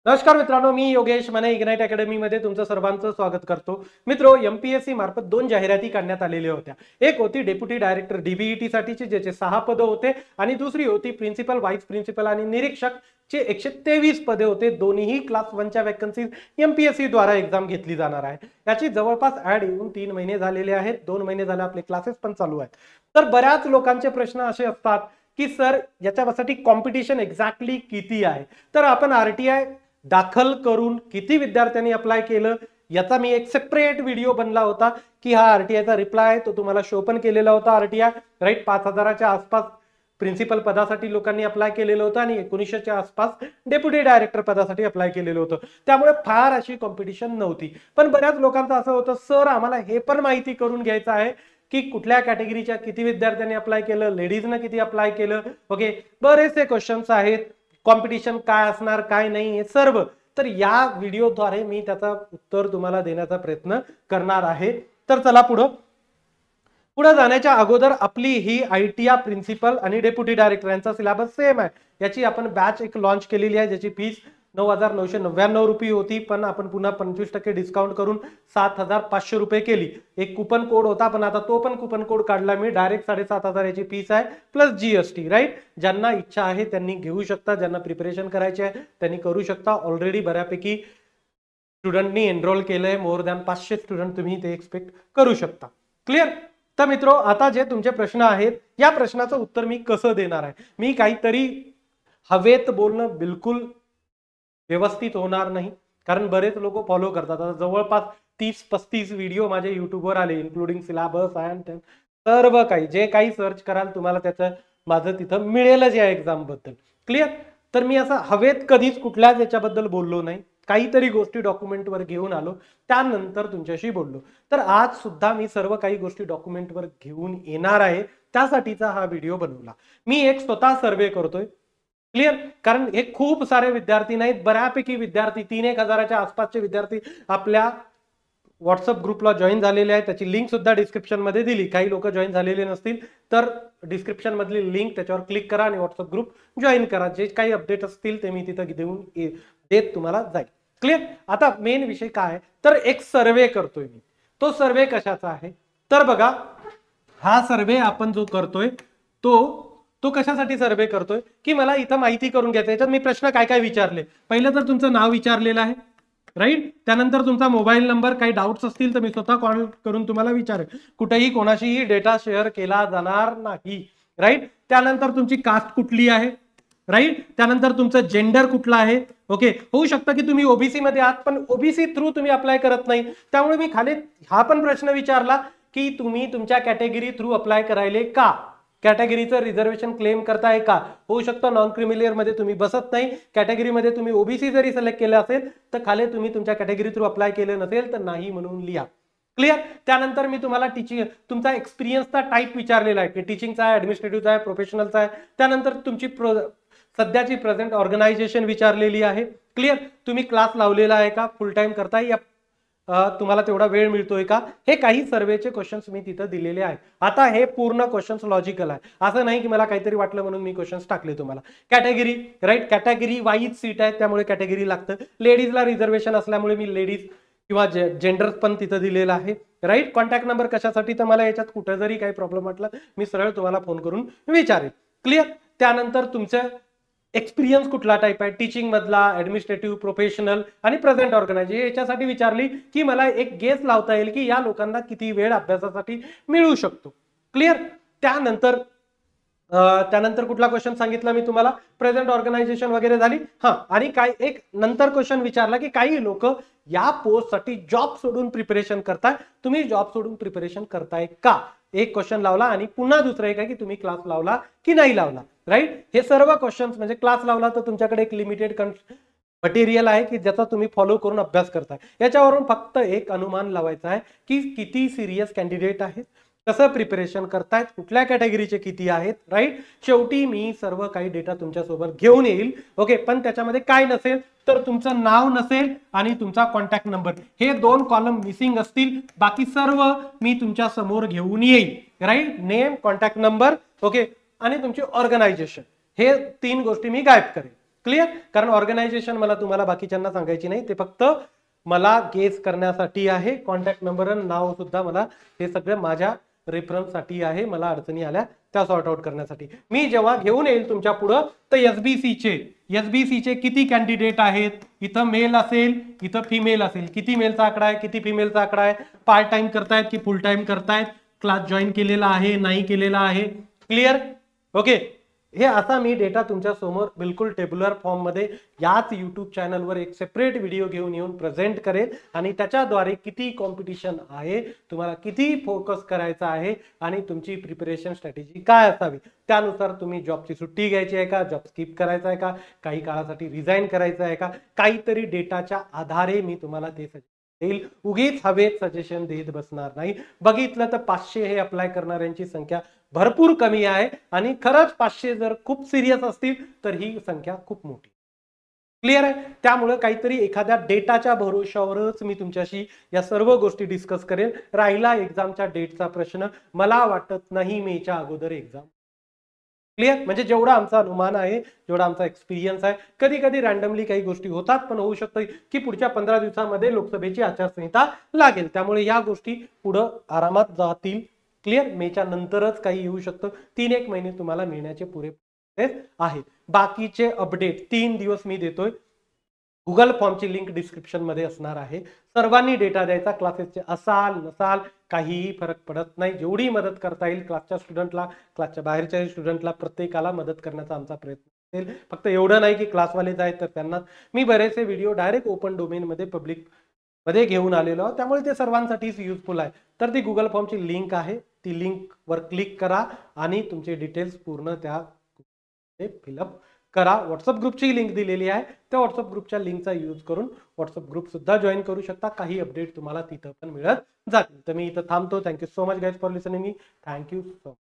नमस्कार मित्रांनो, मी योगेश मने इग्नाइट अकॅडमी मध्ये तुमचं सर्वांचं स्वागत करतो. मित्रो, एमपीएससी मार्फत 2 जाहिराती काढण्यात आलेल्या होत्या. एक होती डेप्युटी डायरेक्टर डीबीईटी साठीची, ज्याचे 6 पदे होते, आणि दुसरी होती प्रिन्सिपल, व्हाईस प्रिन्सिपल आणि निरीक्षक चे 123 पदे होते. दोन्ही क्लास 1 च्या वॅकन्सीज एमपीएससी द्वारा एक्झाम घेतली जाणार आहे. याची जवळपास ऍड येऊन 3 महिने झालेले आहेत. 2 महिने झाले आपले क्लासेस पण चालू आहेत. तर बऱ्याच लोकांचे प्रश्न असे असतात की सर, याच्यासाठी कॉम्पिटिशन एक्झॅक्टली किती आहे? तर आपण आरटीआय दाखल करून किती विद्यार्थ्यांनी अप्लाय केलं याचा मी एक सेपरेट व्हिडिओ बनला होता की हा आरटीआयचा रिप्लाय तो तुम्हाला शो पण केलेला होता. आरटीआय राईट 5000च्या आसपास प्रिन्सिपल पदासाठी लोकांनी अप्लाय केलेलं होतं आणि 1900च्या आसपास डेप्युटी डायरेक्टर पदासाठी अप्लाय केलेलं होतं. त्यामुळे फार अशी कॉम्पिटिशन नव्हती. पण बऱ्याच लोकांचं असं होतं, सर आम्हाला हे पण माहिती करून घ्यायचं आहे की कुठल्या कॅटेगरीच्या किती विद्यार्थ्यांनी अप्लाय केलं, लेडीजनं किती अप्लाय केलं. ओके, बरेचसे क्वेश्चन्स आहेत. कॉम्पिटिशन काय असणार, काय नाही, हे सर्व. तर या व्हिडिओद्वारे मी त्याचा उत्तर तुम्हाला देण्याचा प्रयत्न करणार आहे. तर चला पुढे जाण्याच्या अगोदर आपली ही आयटीआय प्रिन्सिपल आणि डेप्युटी डायरेक्टर यांचा सिलेबस सेम आहे. याची आपण बॅच एक लॉन्च केलेली आहे, ज्याची फीस 9,999 रुपये होती, पण आपण पुन्हा 25% डिस्काउंट करून 7,500 रुपये केली. एक कुपन कोड होता, पण आता तो पण कुपन कोड काढला मी. डायरेक्ट 7,500 याची फीस आहे प्लस जीएसटी. राईट, ज्यांना इच्छा आहे त्यांनी घेऊ शकता, ज्यांना प्रिपरेशन करायचे आहे त्यांनी करू शकता. ऑलरेडी बऱ्यापैकी स्टुडंटनी एनरोल केलंय, मोर दॅन 500 स्टुडंट तुम्ही ते एक्सपेक्ट करू शकता. क्लिअर? तर मित्रो, आता जे तुमचे प्रश्न आहेत या प्रश्नाचं उत्तर मी कसं देणार आहे. मी काहीतरी हवेत बोलणं बिलकुल व्यवस्थित होणार नाही, कारण बरेच लोक फॉलो करतात. आता जवळपास 30-35 व्हिडिओ माझे युट्यूबवर आले, इन्क्लुडिंग सिलेबस अँड सर्व काही. जे काही सर्च कराल तुम्हाला त्याचं माझं तिथं मिळेलच या एक्झाम बद्दल. क्लिअर? तर मी असं हवेत कधीच कुठल्याच याच्याबद्दल बोललो नाही. काहीतरी गोष्टी डॉक्युमेंटवर घेऊन आलो, त्यानंतर तुमच्याशी बोललो. तर आज सुद्धा मी सर्व काही गोष्टी डॉक्युमेंटवर घेऊन येणार आहे. त्यासाठीचा हा व्हिडिओ बनवला. मी एक स्वतः सर्वे करतोय. क्लिअर? कारण हे खूप सारे विद्यार्थी नाहीत, बऱ्यापैकी विद्यार्थी 3-1 हजाराच्या आसपासचे विद्यार्थी आपल्या व्हॉट्सअप ग्रुपला जॉईन झालेले आहेत. त्याची लिंक सुद्धा डिस्क्रिप्शन मध्ये दिली. काही लोक जॉईन झालेले नसतील तर डिस्क्रिप्शन मधली लिंक त्याच्यावर क्लिक करा आणि व्हॉट्सअप ग्रुप जॉईन करा. जे काही अपडेट असतील ते मी तिथं देत तुम्हाला जाईल. क्लिअर? आता मेन विषय काय आहे, तर एक सर्वे करतोय मी. तो सर्वे कशाचा आहे तर बघा, हा सर्वे आपण जो करतोय तो कशासाठी सर्वे करतोय की मला इथं माहिती करून घ्यायचं. याच्यात मी प्रश्न काय काय विचारले. पहिलं तर तुमचं नाव विचारलेलं आहे, राईट. त्यानंतर तुमचा मोबाईल नंबर, काही डाऊट्स असतील तर मी स्वतः कॉल करून तुम्हाला विचारेल. कुठेही कोणाशीही डेटा शेअर केला जाणार नाही, राईट. त्यानंतर तुमची कास्ट कुठली आहे, राईट. त्यानंतर तुमचं जेंडर कुठलं आहे. ओके, होऊ शकतं की तुम्ही ओबीसी मध्ये आहात, पण ओबीसी थ्रू तुम्ही अप्लाय करत नाही. त्यामुळे मी खाली हा पण प्रश्न विचारला की तुम्ही तुमच्या कॅटेगरी थ्रू अप्लाय करायले का, कॅटेगरीचं रिझर्वेशन क्लेम करताय का. होऊ शकतं नॉन क्रिमिलियर मध्ये तुम्ही बसत नाही, कॅटेगरीमध्ये तुम्ही ओबीसी जरी सिलेक्ट केलं असेल तर खाली तुम्ही तुमच्या कॅटेगरी थ्रू अप्लाय केलं नसेल तर नाही म्हणून लिहा. क्लिअर? त्यानंतर मी तुम्हाला तुमचा एक्सपिरियन्सचा टाईप विचारलेला आहे की टीचिंगचा आहे, ऍडमिनिस्ट्रेटिव्हचा आहे, प्रोफेशनलचा आहे. त्यानंतर तुमची सध्याची प्रेझेंट ऑर्गनायझेशन विचारलेली आहे. क्लिअर? तुम्ही क्लास लावलेला आहे का, फुल टाइम करताय या तुम्हाला तेवढा वेळ मिळतोय का, हे काही सर्वेचे क्वेश्चन्स मी तिथं दिलेले आहेत. आता हे पूर्ण क्वेश्चन्स लॉजिकल आहे, असं नाही की मला काहीतरी वाटलं म्हणून मी क्वेश्चन्स टाकले तुम्हाला. Category, right, category wise seat आहे त्यामुळे कॅटेगरी लागतं. लेडीजला रिझर्वेशन असल्यामुळे मी लेडीज किंवा जेंडर पण तिथं दिलेलं आहे, राईट. कॉन्टॅक्ट नंबर कशासाठी, तर मला याच्यात कुठं जरी काही प्रॉब्लेम वाटला मी सरळ तुम्हाला फोन करून विचारेल. क्लिअर? त्यानंतर तुमचं एक्सपिरियन्स कुठला टाईप आहे, टीचिंग मधला, ऍडमिनिस्ट्रेटिव्ह, प्रोफेशनल आणि प्रेझेंट ऑर्गनायझेशन. याच्यासाठी विचारली की मला एक गेस लावता येईल की या लोकांना किती वेळ अभ्यासासाठी मिळू शकतो. क्लिअर? त्यानंतर कुठला क्वेश्चन सांगितला मी तुम्हाला, प्रेझेंट ऑर्गनायझेशन वगैरे झाली. आणि काय एक नंतर क्वेश्चन विचारला की काही लोक या पोस्टसाठी जॉब सोडून प्रिपरेशन करताय, तुम्ही जॉब सोडून प्रिपरेशन करताय का, एक क्वेश्चन लावला. आणि पुन्हा दुसरं एक आहे की तुम्ही क्लास लावला की नाही लावला, राईट. हे सर्व क्वेश्चन्स म्हणजे क्लास लावला तर तुमच्याकडे एक लिमिटेड मटेरियल आहे की ज्याचा तुम्ही फॉलो करून अभ्यास करताय. याच्यावरून फक्त एक अनुमान लावायचा आहे की किती सिरियस कॅन्डिडेट आहेत, कसं प्रिपरेशन करतायत, कुठल्या कॅटेगरीचे किती आहेत, राईट. शेवटी मी सर्व काही डेटा तुमच्यासोबत घेऊन येईल. ओके, पण त्याच्यामध्ये काय नसेल तर तुमचं नाव नसेल आणि तुमचा कॉन्टॅक्ट नंबर, हे 2 कॉलम मिसिंग असतील. बाकी सर्व मी तुमच्या समोर घेऊन येईल, right. Name, contact number, okay, आणि तुमची ऑर्गनायझेशन, हे 3 गोष्टी मी गायब करेन. क्लिअर? कारण ऑर्गनायझेशन मला तुम्हाला बाकीच्यांना सांगायची नाही, ते फक्त मला गेस करण्यासाठी आहे. कॉन्टॅक्ट नंबर आणि नाव सुद्धा मला हे सगळं माझ्या रेफरन्स साठी आहे. मला अडचणी आल्या त्या सॉर्ट आउट करण्यासाठी. मी जेव्हा घेऊन येईल तुमच्या पुढं तर एसबीसी चे किती कॅन्डिडेट आहेत, इथं मेल असेल, इथं फिमेल असेल, किती मेलचा आकडा आहे, किती फिमेलचा आकडा आहे, पार्ट टाइम करतायत की फुल टाइम करतायत, क्लास जॉईन केलेला आहे नाही केलेला आहे. क्लिअर? ओके. हे असा मी डेटा तुमच्या समोर बिलकुल टेब्युलर फॉर्म मध्ये याच युट्यूब चॅनलवर एक सेपरेट व्हिडिओ घेऊन येऊन प्रेझेंट करेल आणि त्याच्याद्वारे किती कॉम्पिटिशन आहे, तुम्हाला किती फोकस करायचा आहे आणि तुमची प्रिपरेशन स्ट्रॅटेजी काय असावी, त्यानुसार तुम्ही जॉबची सुट्टी घ्यायची आहे का, जॉब स्किप करायचा आहे का, काही काळासाठी रिझाईन करायचं आहे का, काहीतरी डेटाच्या आधारे मी तुम्हाला ते देईल. उगीच हवेत सजेशन देत बसणार नाही. बघितलं तर 500 हे अप्लाय करणाऱ्यांची संख्या भरपूर कमी आहे आणि खरंच 500 जर खूप सिरियस असतील तर ही संख्या खूप मोठी. क्लिअर आहे? त्यामुळे काहीतरी एखाद्या डेटाच्या भरोशावरच मी तुमच्याशी या सर्व गोष्टी डिस्कस करेन. राहिला एक्झामच्या डेटचा प्रश्न, मला वाटत नाही मेच्या अगोदर एक्झाम. क्लिअर? म्हणजे जेवढा आमचा अनुमान आहे, जेवढा आमचा एक्सपिरियन्स आहे, कधी कधी रॅन्डमली काही गोष्टी होतात, पण होऊ शकतं की पुढच्या 15 दिवसामध्ये लोकसभेची आचारसंहिता लागेल, त्यामुळे या गोष्टी पुढे आरामात जातील. क्लिअर? मेच्या नंतरच काही येऊ शकतं. 3-1 महिने तुम्हाला मिळण्याचे पुरेसे आहेत. बाकीचे अपडेट 3 दिवस मी देतोय. गुगल फॉर्मची लिंक डिस्क्रिप्शन मध्ये असणार आहे. सर्वांनी डेटा द्यायचा, क्लासेसचे असाल नसाल काहीही फरक पडत नाही. जेवढी मदत करता येईल क्लासच्या स्टुडंटला, क्लासच्या बाहेरच्या स्टुडंटला, प्रत्येकाला मदत करण्याचा आमचा प्रयत्न असेल. फक्त एवढं नाही की क्लासवालेच आहेत तर त्यांना. मी बरेचसे व्हिडिओ डायरेक्ट ओपन डोमेन मध्ये पब्लिक मध्ये घेऊन आलेलो आहोत, त्यामुळे ते सर्वांसाठीच युजफुल आहे. तर ती गुगल फॉर्मची लिंक आहे, ती लिंक वर क्लिक करा आणि तुमचे डिटेल्स पूर्ण त्या फिलअप करा. व्हॉट्सअप ग्रुपची लिंक दिलेली आहे, त्या व्हॉट्सअप ग्रुपच्या लिंकचा यूज करून व्हॉट्सअप ग्रुप सुद्धा जॉईन करू शकता. काही अपडेट तुम्हाला तिथं पण मिळत जातील. तर मी इथं थांबतो. Thank you so much guys for listening me. Thank you so much.